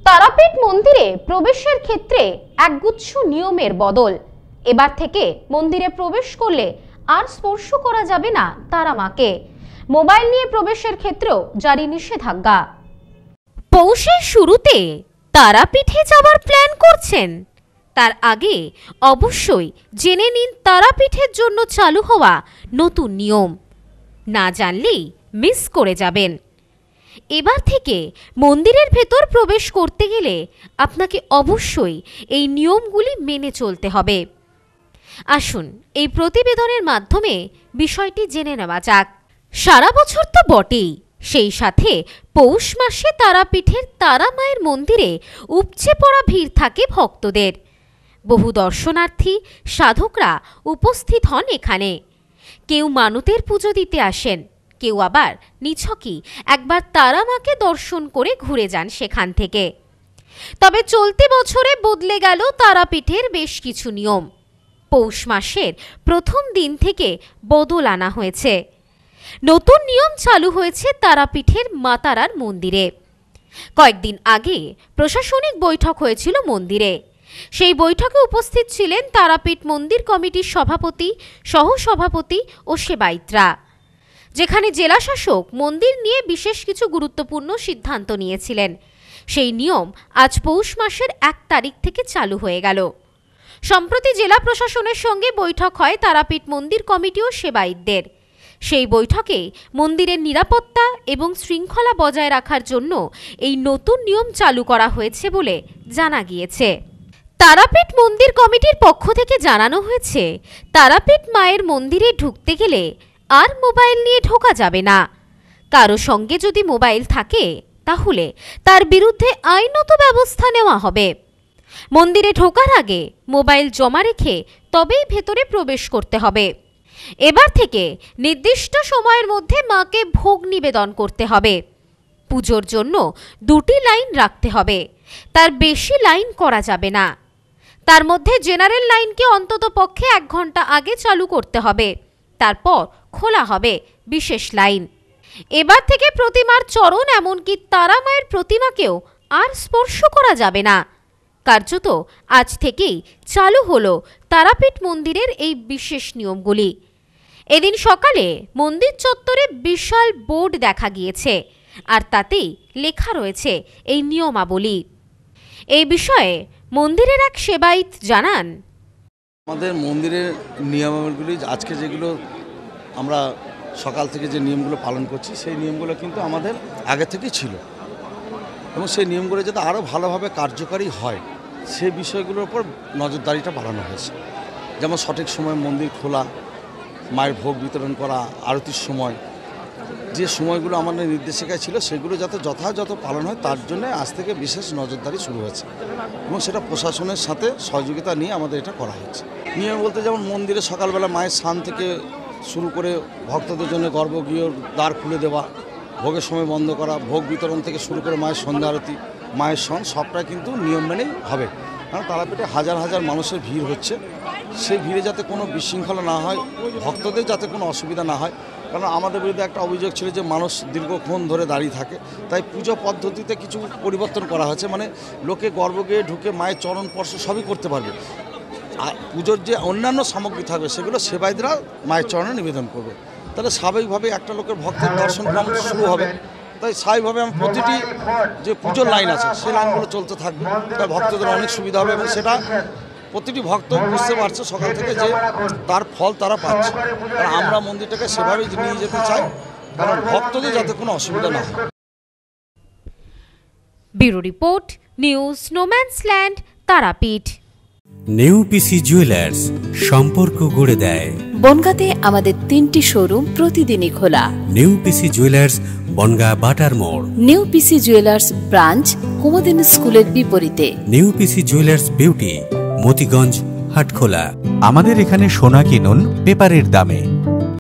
তারাপীঠ মন্দিরে প্রবেশের ক্ষেত্রে একগুচ্ছ নিয়মের বদল। এবার থেকে মন্দিরে প্রবেশ করলে আর স্পর্শ করা যাবে না তারা মাকে। মোবাইল নিয়ে প্রবেশের ক্ষেত্রেও জারি নিষেধাজ্ঞা। পৌষের শুরুতে তারাপীঠে যাওয়ার প্ল্যান করছেন? তার আগে অবশ্যই জেনে নিন তারাপীঠের জন্য চালু হওয়া নতুন নিয়ম। না জানলেই মিস করে যাবেন। এবার থেকে মন্দিরের ভেতর প্রবেশ করতে গেলে আপনাকে অবশ্যই এই নিয়মগুলি মেনে চলতে হবে। আসুন এই প্রতিবেদনের মাধ্যমে বিষয়টি জেনে নেওয়া যাক। সারা বছর তো বটেই, সেই সাথে পৌষ মাসে তারাপীঠের তারা মায়ের মন্দিরে উপচে পড়া ভিড় থাকে ভক্তদের। বহু দর্শনার্থী সাধকরা উপস্থিত হন এখানে। কেউ মানতের পুজো দিতে আসেন, কেউ আবার নিছকই একবার তারা মাকে দর্শন করে ঘুরে যান সেখান থেকে। তবে চলতি বছরে বদলে গেল তারাপীঠের বেশ কিছু নিয়ম। পৌষ মাসের প্রথম দিন থেকে বদল আনা হয়েছে। নতুন নিয়ম চালু হয়েছে তারাপীঠের মা তারার মন্দিরে। কয়েকদিন আগে প্রশাসনিক বৈঠক হয়েছিল মন্দিরে। সেই বৈঠকে উপস্থিত ছিলেন তারাপীঠ মন্দির কমিটির সভাপতি, সহসভাপতি ও সেবায়িতরা। যেখানে জেলাশাসক মন্দির নিয়ে বিশেষ কিছু গুরুত্বপূর্ণ সিদ্ধান্ত নিয়েছিলেন। সেই নিয়ম আজ পৌষ মাসের 1 তারিখ থেকে চালু হয়ে গেল। সম্প্রতি জেলা প্রশাসনের সঙ্গে বৈঠক হয় তারাপীঠ মন্দির কমিটি ও সেবায়িতদের। সেই বৈঠকে মন্দিরের নিরাপত্তা এবং শৃঙ্খলা বজায় রাখার জন্য এই নতুন নিয়ম চালু করা হয়েছে বলে জানা গিয়েছে। তারাপীঠ মন্দির কমিটির পক্ষ থেকে জানানো হয়েছে, তারাপীঠ মায়ের মন্দিরে ঢুকতে গেলে আর মোবাইল নিয়ে ঢোকা যাবে না। কারো সঙ্গে যদি মোবাইল থাকে তাহলে তার বিরুদ্ধে আইনত ব্যবস্থা নেওয়া হবে। মন্দিরে ঢোকার আগে মোবাইল জমা রেখে তবেই ভেতরে প্রবেশ করতে হবে। এবার থেকে নির্দিষ্ট সময়ের মধ্যে মাকে ভোগ নিবেদন করতে হবে। পুজোর জন্য 2টি লাইন রাখতে হবে, তার বেশি লাইন করা যাবে না। তার মধ্যে জেনারেল লাইনকে অন্তত পক্ষে 1 ঘন্টা আগে চালু করতে হবে, তারপর খোলা হবে বিশেষ লাইন। এবার থেকে প্রতিমার চরণ এমনকি তারা মায়ের প্রতিমাকেও আর স্পর্শ করা যাবে না। কার্যত আজ থেকেই চালু হলো তারাপীঠ মন্দিরের এই বিশেষ নিয়মগুলি। এদিন সকালে মন্দির চত্বরে বিশাল বোর্ড দেখা গিয়েছে, আর তাতেই লেখা রয়েছে এই নিয়মাবলী। এই বিষয়ে মন্দিরের এক সেবায়িত জানান, আমাদের মন্দিরের নিয়মাবলীগুলি আজকে যেগুলো আমরা সকাল থেকে যে নিয়মগুলো পালন করছি, সেই নিয়মগুলো কিন্তু আমাদের আগে থেকেই ছিল, এবং সেই নিয়মগুলো যাতে আরও ভালোভাবে কার্যকারী হয় সেই বিষয়গুলোর উপর নজরদারিটা বাড়ানো হয়েছে। যেমন সঠিক সময় মন্দির খোলা, মায়ের ভোগ বিতরণ করা, আরতির সময়, যে সময়গুলো আমাদের নির্দেশিকায় ছিল সেগুলো যাতে যথাযথ পালন হয় তার জন্য আজ থেকে বিশেষ নজরদারি শুরু হয়েছে, এবং সেটা প্রশাসনের সাথে সহযোগিতা নিয়ে আমাদের এটা করা হচ্ছে। নিয়ম বলতে যেমন মন্দিরে সকালবেলা মায়ের স্নান থেকে শুরু করে ভক্তদের জন্য গর্ভগৃহর দ্বার খুলে দেওয়া, ভোগের সময় বন্ধ করা, ভোগ বিতরণ থেকে শুরু করে মায়ের সন্ধ্যা আরতি, মায়ের সন, সবটাই কিন্তু নিয়ম মেনেই হবে। কারণ তারাপীঠে হাজার হাজার মানুষের ভিড় হচ্ছে, সেই ভিড়ে যাতে কোনো বিশৃঙ্খলা না হয়, ভক্তদের যাতে কোনো অসুবিধা না হয়। কারণ আমাদের বিরুদ্ধে একটা অভিযোগ ছিল যে মানুষ দীর্ঘক্ষণ ধরে দাঁড়িয়ে থাকে, তাই পুজো পদ্ধতিতে কিছু পরিবর্তন করা হয়েছে। মানে লোকে গর্ভগৃহে ঢুকে মায়ের চরণ স্পর্শ সবই করতে পারবে, আর পুজোর যে অন্যান্য সামগ্রী থাকবে সেগুলো সেবায়িতরা মায়ের চরণে নিবেদন করবে। তাহলে স্বাভাবিকভাবে একটা লোকের ভক্তের দর্শন ক্রম শুরু হবে। তাই স্বাভাবিকভাবে আমি প্রতিটি যে পুজোর লাইন আছে সেই লাইনগুলো চলতে থাকবে, তাই ভক্তদের অনেক সুবিধা হবে, এবং সেটা প্রতিটি ভক্ত বুঝতে পারছে সকাল থেকে যে তার ফল তারা পাচ্ছে। কারণ আমরা মন্দিরটাকে সেভাবেই নিয়ে যেতে চাই, কারণ ভক্তদের যাতে কোনো অসুবিধা না হয়। ব্যুরো রিপোর্ট, নিউজ স্নোম্যান্সল্যান্ড, তারাপীঠ। নিউ পিসি জুয়েলার্স, সম্পর্ক গড়ে দেয়। বনগাঁতে আমাদের 3টি শোরুম প্রতিদিনই খোলা। নিউ পিসি জুয়েলার্স, বনগাঁ বাটার মোড়। New PC jewellers branch, Kumudini স্কুলের বিপরীতে। New PC jewellers beauty, Motiganj, Hatkhola. আমাদের এখানে সোনা কিনুন পেপারের দামে।